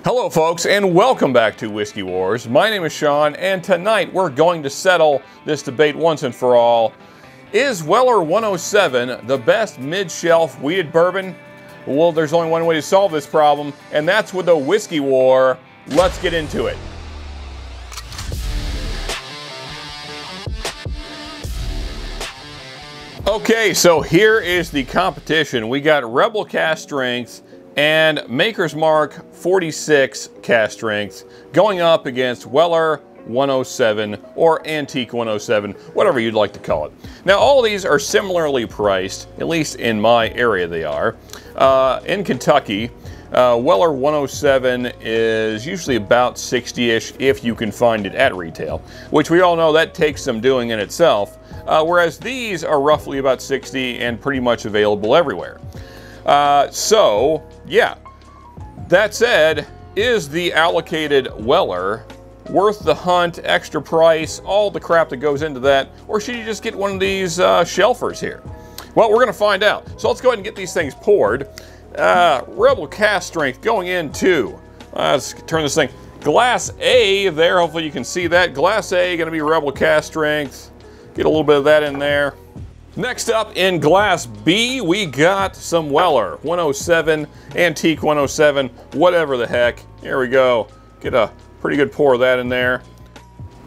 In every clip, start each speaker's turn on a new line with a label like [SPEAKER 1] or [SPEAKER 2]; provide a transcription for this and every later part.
[SPEAKER 1] Hello folks, and welcome back to Whiskey Wars. My name is Sean, and tonight we're going to settle this debate once and for all. Is Weller 107 the best mid-shelf wheated bourbon? Well, there's only one way to solve this problem, and that's with a Whiskey War. Let's get into it. Okay, so here is the competition. We got Rebel Cask Strength and Maker's Mark 46 Cask Strength going up against Weller 107 or Antique 107, whatever you'd like to call it. Now, all these are similarly priced, at least in my area they are. In Kentucky, Weller 107 is usually about 60-ish if you can find it at retail, which we all know that takes some doing in itself, whereas these are roughly about 60 and pretty much available everywhere. So, yeah, that said, is the allocated Weller worth the hunt, extra price, all the crap that goes into that, or should you just get one of these shelfers here? Well, we're going to find out. So let's go ahead and get these things poured. Rebel Cask Strength going into, let's turn this thing, Glass A there, hopefully you can see that. Glass A going to be Rebel Cask Strength. Get a little bit of that in there. Next up in Glass B, we got some Weller 107, Antique 107, whatever the heck. Here we go. Get a pretty good pour of that in there.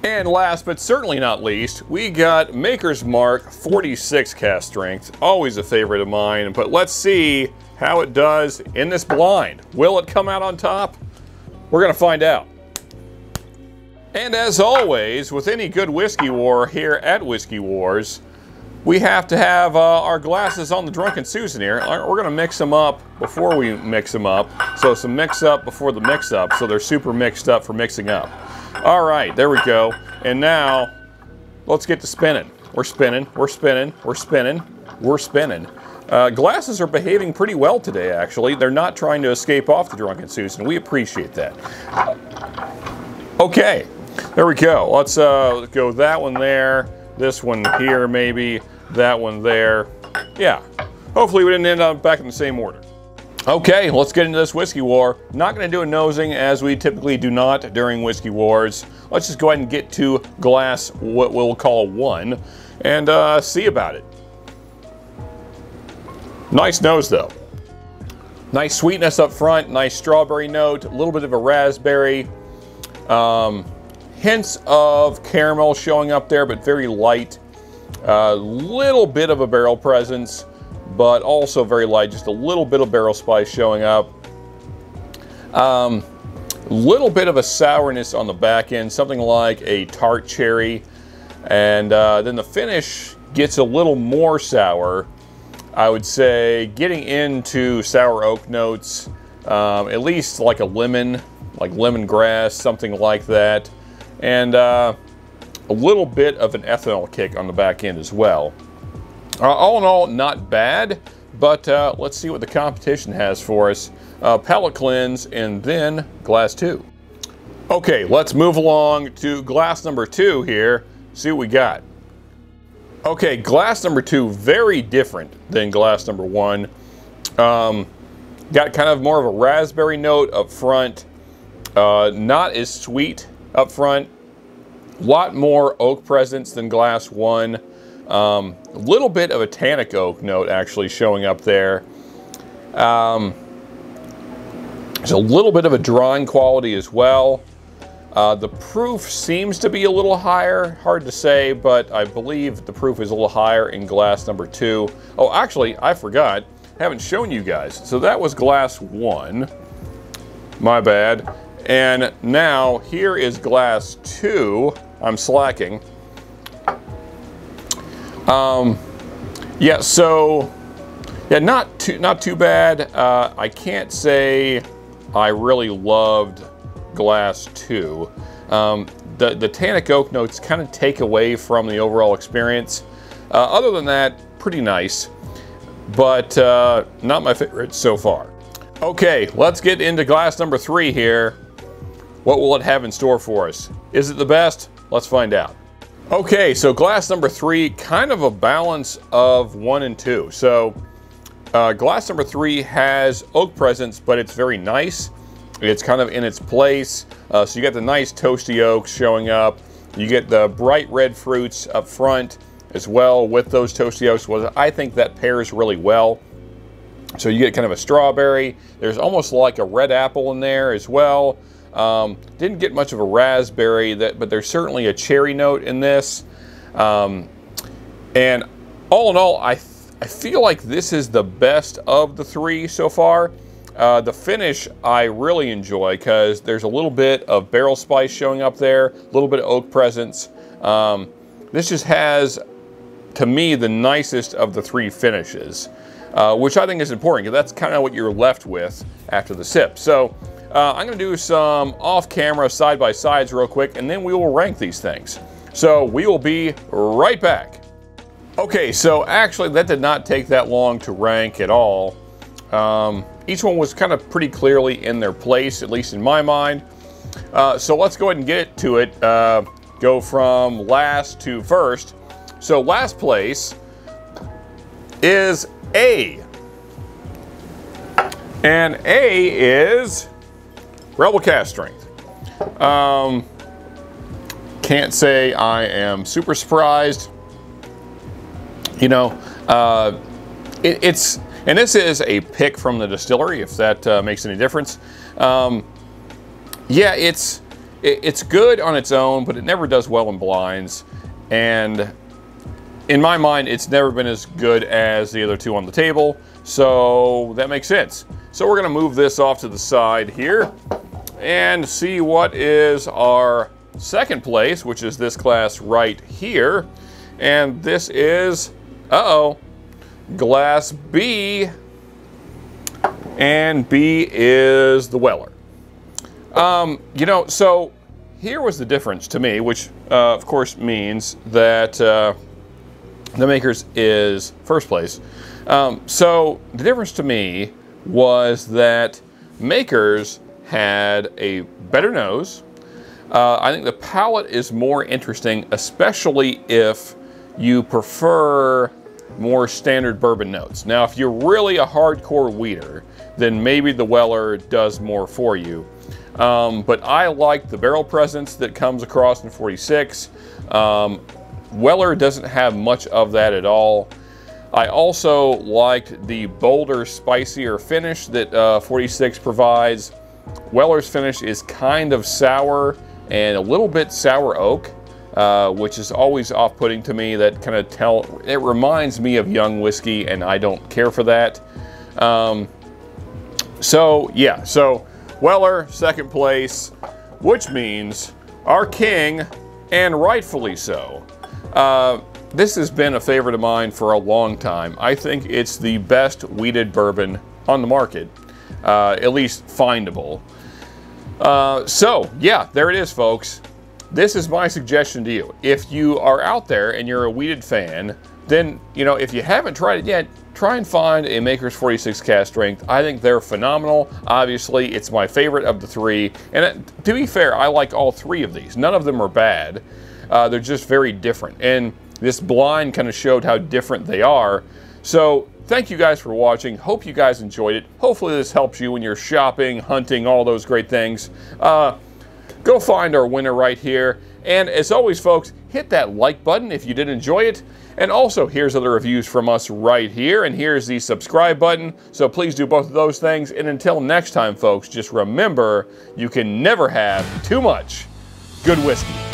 [SPEAKER 1] And last but certainly not least, we got Maker's Mark 46 Cask Strength. Always a favorite of mine, but let's see how it does in this blind. Will it come out on top? We're gonna find out. And as always, with any good Whiskey War here at Whiskey Wars, we have to have our glasses on the Drunken Susan here. We're gonna mix them up before we mix them up. So some mix up before the mix up, so they're super mixed up for mixing up. All right, there we go. And now, let's get to spinning. We're spinning, we're spinning, we're spinning, we're spinning. Glasses are behaving pretty well today, actually. They're not trying to escape off the Drunken Susan. We appreciate that. Okay, there we go. Let's go that one there, this one here maybe, that one there. Yeah, hopefully we didn't end up back in the same order. Okay, let's get into this Whiskey War. Not going to do a nosing as we typically do not during Whiskey Wars. Let's just go ahead and get to glass, what we'll call 1, and see about it. Nice nose though. Nice sweetness up front, nice strawberry note, a little bit of a raspberry. Hints of caramel showing up there, but very light. A little bit of a barrel presence, but also very light. Just a little bit of barrel spice showing up. Little bit of a sourness on the back end, something like a tart cherry. And then the finish gets a little more sour. I would say getting into sour oak notes, at least like a lemon, like lemongrass, something like that. And a little bit of an ethanol kick on the back end as well. All in all, not bad, but let's see what the competition has for us. Palate cleanse and then glass 2. Okay, let's move along to glass number 2 here, see what we got. Okay, glass number 2, very different than glass number 1. Got kind of more of a raspberry note up front, not as sweet up front. A lot more oak presence than glass 1. A little bit of a tannic oak note actually showing up there. There's a little bit of a drawing quality as well. The proof seems to be a little higher, hard to say, but I believe the proof is a little higher in glass number 2. Oh, actually, I forgot. Haven't shown you guys. So that was glass 1. My bad. And now here is glass 2. I'm slacking. Yeah, so yeah, not too bad. I can't say I really loved glass 2. The tannic oak notes kind of take away from the overall experience. Other than that, pretty nice, but not my favorite so far. Okay, let's get into glass number 3 here. What will it have in store for us? Is it the best? Let's find out. Okay, so glass number 3, kind of a balance of 1 and 2. So glass number 3 has oak presence, but it's very nice. It's kind of in its place. So you got the nice toasty oaks showing up. You get the bright red fruits up front as well with those toasty oaks. Well, I think that pairs really well. So you get kind of a strawberry. There's almost like a red apple in there as well. Didn't get much of a raspberry, but there's certainly a cherry note in this. And all in all, I feel like this is the best of the three so far. The finish I really enjoy because there's a little bit of barrel spice showing up there, a little bit of oak presence. This just has, to me, the nicest of the three finishes, which I think is important because that's kind of what you're left with after the sip. So I'm going to do some off-camera side-by-sides real quick, and then we will rank these things. So we will be right back. Okay, so actually that did not take that long to rank at all. Each one was kind of pretty clearly in their place, at least in my mind. So let's go ahead and get to it. Go from last to first. So last place is A. And A is Rebel Cask Strength. Can't say I am super surprised. You know, and this is a pick from the distillery, if that makes any difference. Yeah, it's good on its own, but it never does well in blinds. And in my mind, it's never been as good as the other two on the table, so that makes sense. So we're gonna move this off to the side here and see what is our second place, which is this glass right here. And this is, glass B, and B is the Weller. You know, so here was the difference to me, which of course means that the Makers is first place. So the difference to me was that Makers had a better nose. I think the palate is more interesting, especially if you prefer more standard bourbon notes. Now, if you're really a hardcore weeder, then maybe the Weller does more for you. But I like the barrel presence that comes across in 46. Weller doesn't have much of that at all. I also liked the bolder, spicier finish that 46 provides. Weller's finish is kind of sour and a little bit sour oak, which is always off-putting to me. That kind of it reminds me of young whiskey, and I don't care for that. So yeah, so Weller, second place, which means our king, and rightfully so. This has been a favorite of mine for a long time. I think it's the best wheated bourbon on the market, at least findable. So yeah, there it is, folks. This is my suggestion to you. If you are out there and you're a wheated fan, then, you know, if you haven't tried it yet, try and find a Makers 46 Cask Strength. I think they're phenomenal. Obviously, it's my favorite of the three. And to be fair, I like all three of these. None of them are bad. They're just very different. And this blind kind of showed how different they are. So thank you guys for watching. Hope you guys enjoyed it. Hopefully this helps you when you're shopping, hunting, all those great things. Go find our winner right here. And as always, folks, hit that like button if you did enjoy it. And also, here's other reviews from us right here. And here's the subscribe button. So please do both of those things. And until next time, folks, just remember, you can never have too much good whiskey.